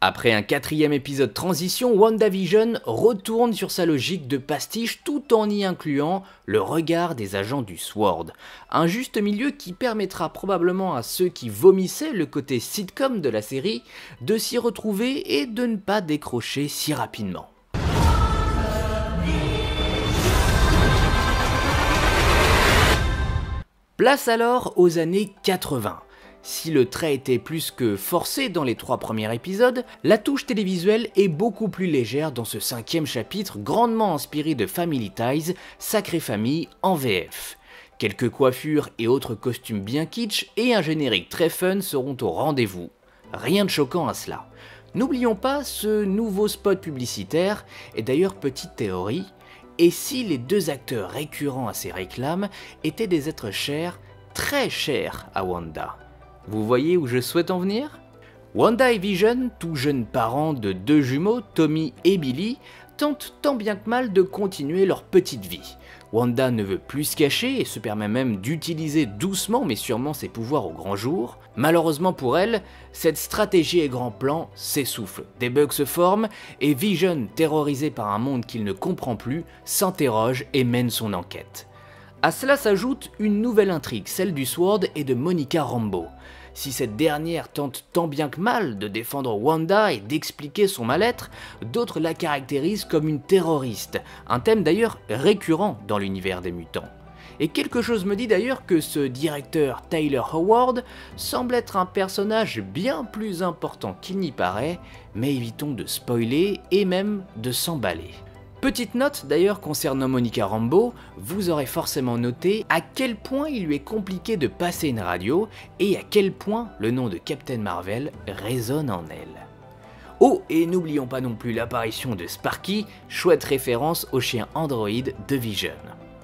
Après un quatrième épisode transition, WandaVision retourne sur sa logique de pastiche tout en y incluant le regard des agents du SWORD. Un juste milieu qui permettra probablement à ceux qui vomissaient le côté sitcom de la série de s'y retrouver et de ne pas décrocher si rapidement. Place alors aux années 80. Si le trait était plus que forcé dans les 3 premiers épisodes, la touche télévisuelle est beaucoup plus légère dans ce 5e chapitre grandement inspiré de Family Ties, Sacrée Famille en VF. Quelques coiffures et autres costumes bien kitsch et un générique très fun seront au rendez-vous. Rien de choquant à cela. N'oublions pas ce nouveau spot publicitaire, et d'ailleurs petite théorie, et si les 2 acteurs récurrents à ces réclames étaient des êtres chers, très chers à Wanda. Vous voyez où je souhaite en venir? Wanda et Vision, tout jeunes parents de 2 jumeaux, Tommy et Billy, tentent tant bien que mal de continuer leur petite vie. Wanda ne veut plus se cacher et se permet même d'utiliser doucement mais sûrement ses pouvoirs au grand jour. Malheureusement pour elle, cette stratégie et grand plan s'essoufflent. Des bugs se forment et Vision, terrorisé par un monde qu'il ne comprend plus, s'interroge et mène son enquête. À cela s'ajoute une nouvelle intrigue, celle du SWORD et de Monica Rambeau. Si cette dernière tente tant bien que mal de défendre Wanda et d'expliquer son mal-être, d'autres la caractérisent comme une terroriste, un thème d'ailleurs récurrent dans l'univers des mutants. Et quelque chose me dit d'ailleurs que ce directeur Tyler Howard semble être un personnage bien plus important qu'il n'y paraît, mais évitons de spoiler et même de s'emballer. Petite note d'ailleurs concernant Monica Rambeau, vous aurez forcément noté à quel point il lui est compliqué de passer une radio et à quel point le nom de Captain Marvel résonne en elle. Oh, et n'oublions pas non plus l'apparition de Sparky, chouette référence au chien Android de Vision.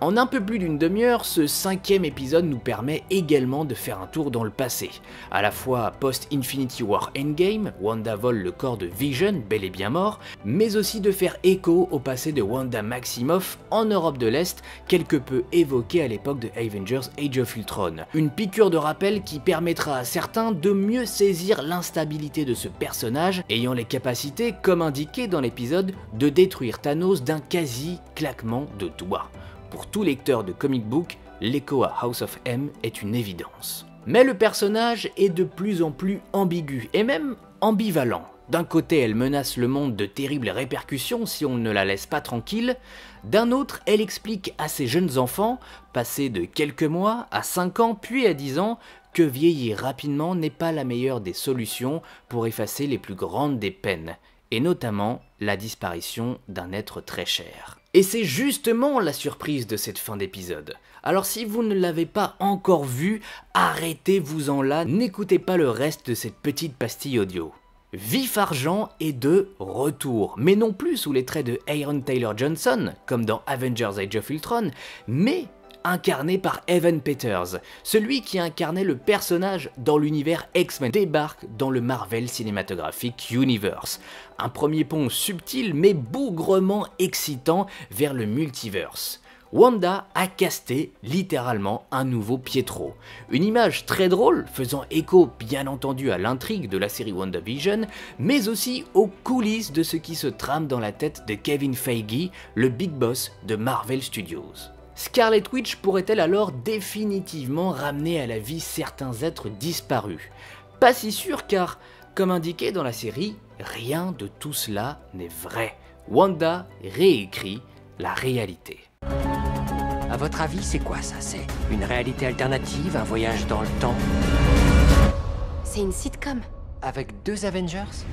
En un peu plus d'une demi-heure, ce 5e épisode nous permet également de faire un tour dans le passé. À la fois post-Infinity War Endgame, Wanda vole le corps de Vision, bel et bien mort, mais aussi de faire écho au passé de Wanda Maximoff en Europe de l'Est, quelque peu évoqué à l'époque de Avengers Age of Ultron. Une piqûre de rappel qui permettra à certains de mieux saisir l'instabilité de ce personnage, ayant les capacités, comme indiqué dans l'épisode, de détruire Thanos d'un quasi-claquement de doigts. Pour tout lecteur de comic book, l'écho à House of M est une évidence. Mais le personnage est de plus en plus ambigu, et même ambivalent. D'un côté, elle menace le monde de terribles répercussions si on ne la laisse pas tranquille. D'un autre, elle explique à ses jeunes enfants, passés de quelques mois à 5 ans puis à 10 ans, que vieillir rapidement n'est pas la meilleure des solutions pour effacer les plus grandes des peines, et notamment la disparition d'un être très cher. Et c'est justement la surprise de cette fin d'épisode. Alors si vous ne l'avez pas encore vu, arrêtez-vous-en là, n'écoutez pas le reste de cette petite pastille audio. Vif Argent est de retour, mais non plus sous les traits de Aaron Taylor Johnson, comme dans Avengers Age of Ultron, mais incarné par Evan Peters, celui qui incarnait le personnage dans l'univers X-Men, débarque dans le Marvel Cinematic Universe. Un premier pont subtil mais bougrement excitant vers le multiverse. Wanda a casté littéralement un nouveau Pietro. Une image très drôle, faisant écho bien entendu à l'intrigue de la série WandaVision, mais aussi aux coulisses de ce qui se trame dans la tête de Kevin Feige, le big boss de Marvel Studios. Scarlet Witch pourrait-elle alors définitivement ramener à la vie certains êtres disparus? Pas si sûr car, comme indiqué dans la série, rien de tout cela n'est vrai. Wanda réécrit la réalité. À votre avis, c'est quoi ça? C'est une réalité alternative, un voyage dans le temps? C'est une sitcom. Avec 2 Avengers?